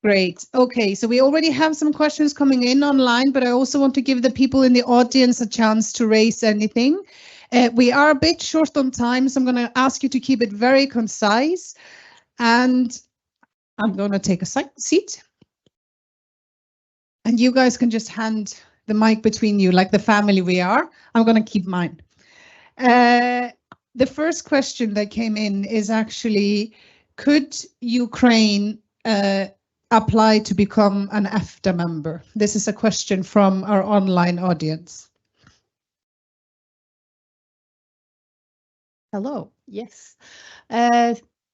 Great. Okay, so we already have some questions coming in online, but I also want to give the people in the audience a chance to raise anything. We are a bit short on time, so I'm going to ask you to keep it very concise. And I'm going to take a seat. And you guys can just hand the mic between you like the family we are. I'm going to keep mine. The first question that came in is actually, could Ukraine apply to become an EFTA member? This is a question from our online audience. Hello. Yes.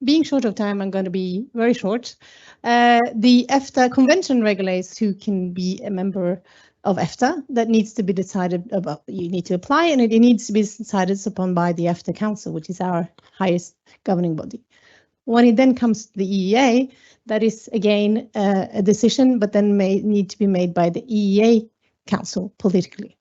Being short of time, I'm going to be very short. The EFTA convention regulates who can be a member of EFTA. That needs to be decided about. You need to apply, and it needs to be decided upon by the EFTA Council, which is our highest governing body. When it then comes to the EEA, that is again a decision, but then may need to be made by the EEA Council politically.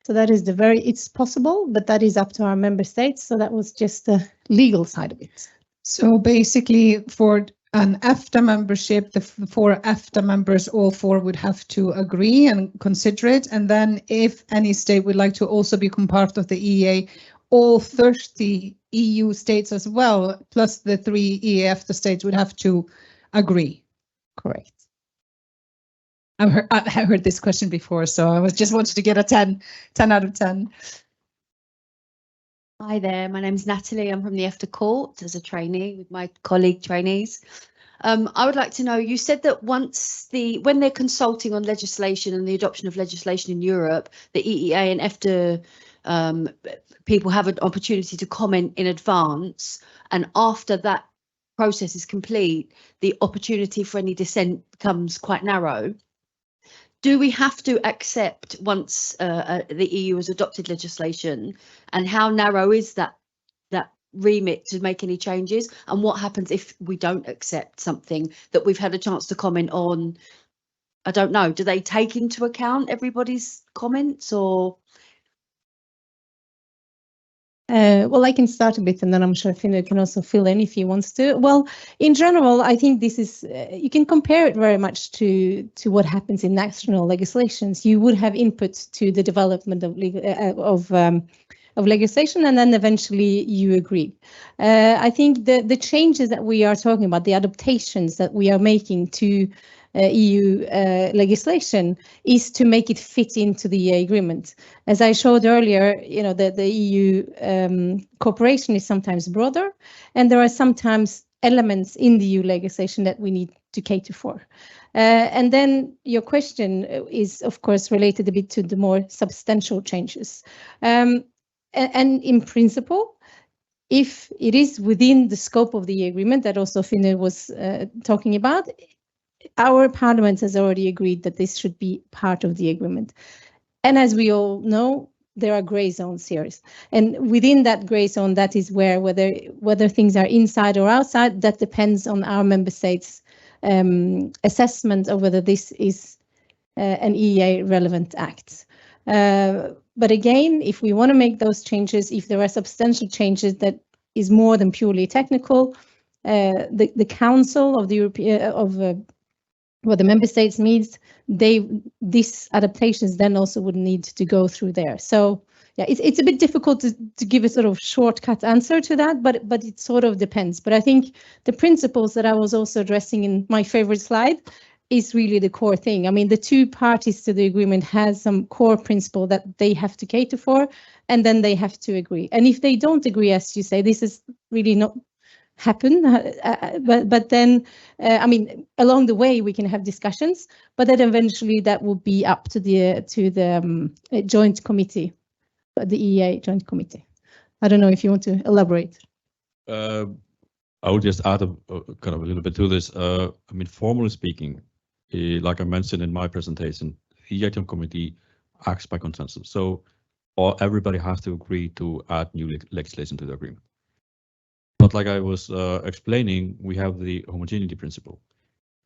So that is it's possible, but that is up to our member states. So that was just the legal side of it. So basically, for an EFTA membership, the 4 EFTA members, all 4 would have to agree and consider it. And then if any state would like to also become part of the EEA, all 30 EU states as well, plus the 3 EFTA states would have to agree. Correct. I heard this question before, so I just wanted to get a 10 out of 10. Hi there, my name's Natalie. I'm from the EFTA Court as a trainee with my colleague trainees. I would like to know, you said that when they're consulting on legislation and the adoption of legislation in Europe, the EEA and EFTA people have an opportunity to comment in advance, and after that process is complete, the opportunity for any dissent becomes quite narrow. Do we have to accept once the EU has adopted legislation, and how narrow is that remit to make any changes? And what happens if we don't accept something that we've had a chance to comment on? I don't know. Do they take into account everybody's comments, or? Well, I can start a bit, and then I'm sure Finnur can also fill in if he wants to. Well, in general, I think this is, you can compare it very much to what happens in national legislations. You would have input to the development of legislation, and then eventually you agree. I think the changes that we are talking about, the adaptations that we are making to EU legislation, is to make it fit into the agreement. As I showed earlier, you know, the EU cooperation is sometimes broader, and there are sometimes elements in the EU legislation that we need to cater for. And then your question is, of course, related a bit to the more substantial changes. And in principle, if it is within the scope of the agreement that also Finnur was talking about, our parliament has already agreed that this should be part of the agreement. And as we all know, there are grey zones here. And within that grey zone, that is where whether things are inside or outside, that depends on our member states' assessment of whether this is an EEA relevant act. But again, if we want to make those changes, if there are substantial changes that is more than purely technical, the Council of the European what the member states needs, these adaptations then also would need to go through there. So yeah, it's a bit difficult to give a sort of shortcut answer to that, but it sort of depends. But I think the principles that I was also addressing in my favorite slide is really the core thing. I mean, the 2 parties to the agreement has some core principle that they have to cater for, and then they have to agree. And if they don't agree, as you say, this is really not happen, but then I mean, along the way we can have discussions, but then eventually that will be up to the joint committee, the EEA joint committee. I don't know if you want to elaborate. I would just add kind of a little bit to this. I mean, formally speaking, like I mentioned in my presentation, the EEA joint committee acts by consensus, so everybody has to agree to add new legislation to the agreement. But like I was explaining, we have the homogeneity principle.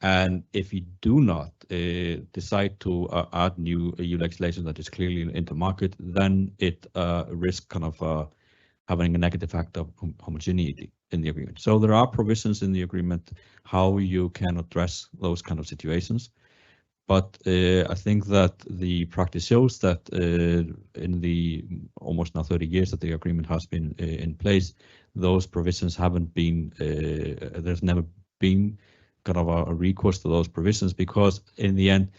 And if we do not decide to add new EU legislation that is clearly into market, then it risks kind of having a negative effect of homogeneity. in the agreement. So there are provisions in the agreement how you can address those kind of situations. But I think that the practice shows that in the almost now 30 years that the agreement has been in place, those provisions haven't been, there's never been kind of a recourse to those provisions, because in the end,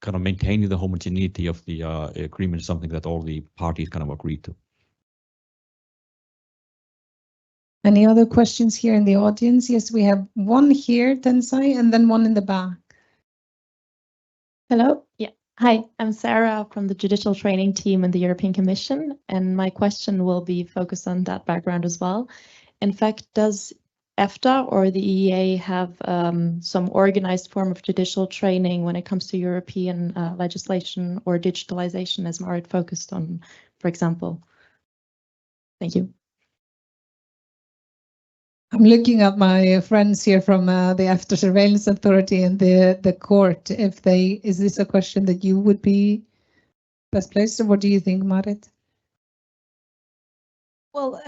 kind of maintaining the homogeneity of the agreement is something that all the parties kind of agreed to. Any other questions here in the audience? Yes, we have one here, Tensai, and then one in the back. Hello. Yeah. Hi, I'm Sarah from the Judicial Training Team in the European Commission, and my question will be focused on that background as well. In fact, does EFTA or the EEA have some organized form of judicial training when it comes to European legislation or digitalization, as Marit focused on, for example? Thank you. I'm looking at my friends here from the EFTA Surveillance Authority and the court. If they, is this a question that you would be best placed, or what do you think, Marit? Well,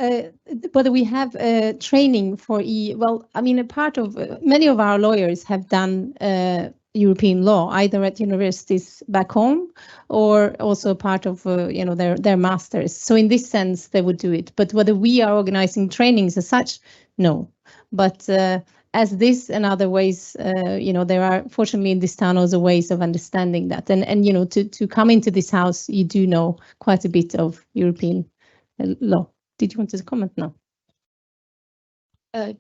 whether we have training for well, I mean, a part of many of our lawyers have done European law, either at universities back home or also part of you know, their masters. So in this sense, they would do it. But whether we are organizing trainings as such, no. But as this and other ways, you know, there are fortunately in this town also ways of understanding that. And you know, to come into this house, you do know quite a bit of European law. Did you want to comment now?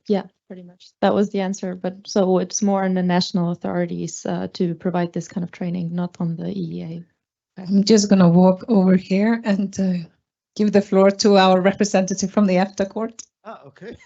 Yeah, pretty much. That was the answer. But so it's more on the national authorities to provide this kind of training, not on the EEA. I'm just going to walk over here and give the floor to our representative from the EFTA court. Ah, okay.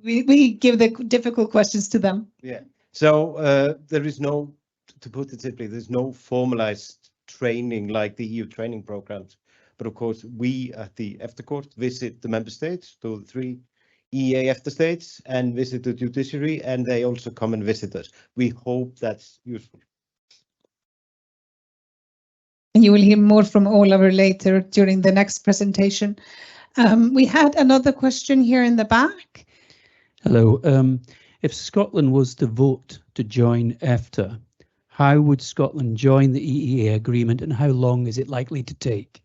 We give the difficult questions to them. Yeah. So there is no, to put it simply, there's no formalized training like the EU training programs. But of course, we at the EFTA court visit the member states, so the 3 EEA EFTA states, and visit the judiciary, and they also come and visit us. We hope that's useful. And you will hear more from Oliver later during the next presentation. We had another question here in the back. Hello. If Scotland was to vote to join EFTA, how would Scotland join the EEA agreement, and how long is it likely to take?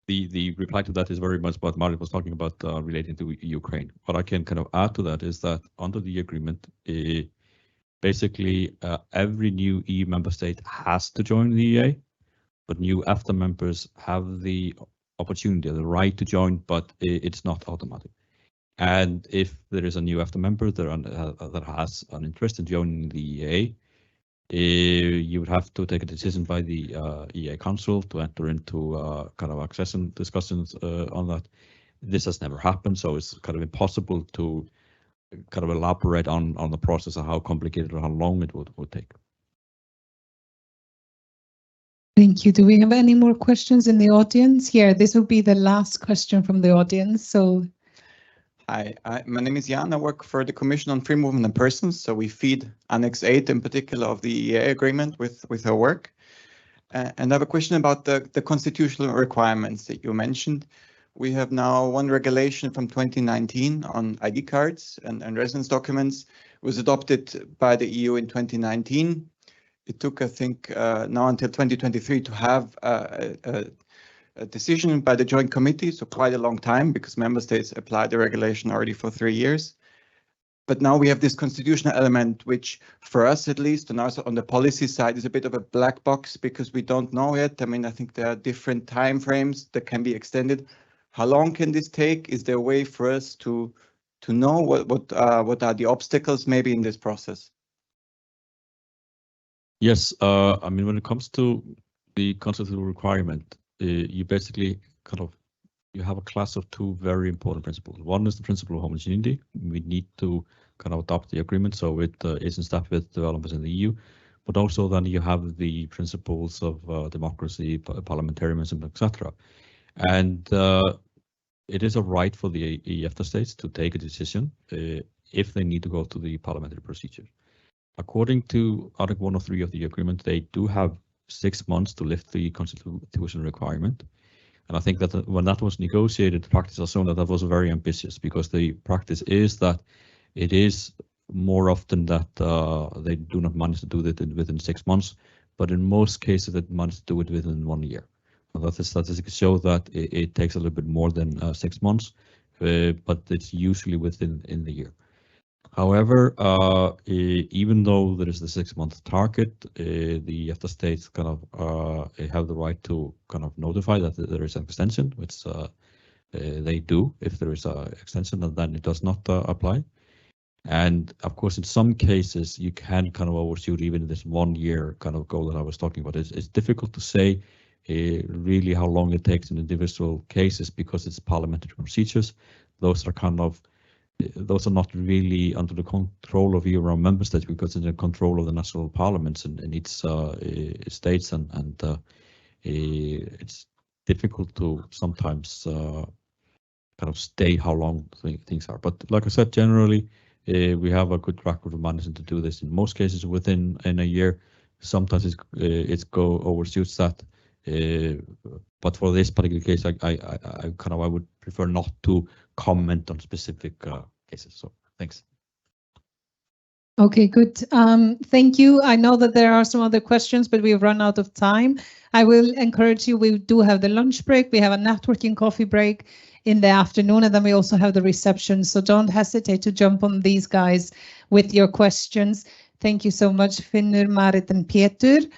The reply to that is very much what Marit was talking about relating to Ukraine. What I can kind of add to that is that under the agreement, basically every new EU member state has to join the EEA, but new EFTA members have the opportunity, the right to join, but it's not automatic. And if there is a new EFTA member that has an interest in joining the EEA, you would have to take a decision by the EEA Council to enter into kind of accession discussions on that. This has never happened, so it's kind of impossible to kind of elaborate on the process of how complicated or how long it would take. Thank you. Do we have any more questions in the audience? Here, this will be the last question from the audience. So. Hi, my name is Jan. I work for the Commission on Free Movement of Persons. So we feed Annex 8 in particular of the EEA agreement with our work. And I have a question about the constitutional requirements that you mentioned. We have now one regulation from 2019 on ID cards and residence documents. It was adopted by the EU in 2019. It took, I think, now until 2023 to have a decision by the Joint Committee, so quite a long time because member states applied the regulation already for 3 years. But now we have this constitutional element, which for us at least, and also on the policy side, is a bit of a black box because we don't know yet. I mean, I think there are different time frames that can be extended. How long can this take? Is there a way for us to know what are the obstacles maybe in this process? Yes, I mean, when it comes to the constitutional requirement, you basically you have a class of 2 very important principles. One is the principle of homogeneity. We need to kind of adopt the agreement so it is in step with developments in the EU, but also then you have the principles of democracy, parliamentarianism, etc. And it is a right for the EFTA states to take a decision if they need to go to the parliamentary procedure. according to Article 103 of the agreement, they do have 6 months to lift the constitutional requirement. And I think that when that was negotiated, practice has shown that that was very ambitious, because the practice is that it is more often that they do not manage to do it within 6 months, but in most cases they manage to do it within 1 year. And that the statistics show that it takes a little bit more than 6 months, but it's usually within the year. However, even though there is the 6-month target, the EFTA states kind of have the right to kind of notify that there is an extension, which they do. If there is an extension, then it does not apply. And of course, in some cases, you can kind of overshoot even this 1 year kind of goal that I was talking about. It's difficult to say really how long it takes in individual cases, because it's parliamentary procedures. Those are not really under the control of your own member states, because it's in the control of the national parliaments in each states, and it's difficult to sometimes kind of stay how long things are. But like I said, generally, we have a good record of managing to do this in most cases within a year. Sometimes it's overshoots that. But for this particular case, I would prefer not to comment on specific cases. So thanks. Okay, good. Thank you. I know that there are some other questions, but we've run out of time. I will encourage you. We do have the lunch break. We have a networking coffee break in the afternoon, and then we also have the reception. So don't hesitate to jump on these guys with your questions. Thank you so much, Finnur, Marit, and Petur.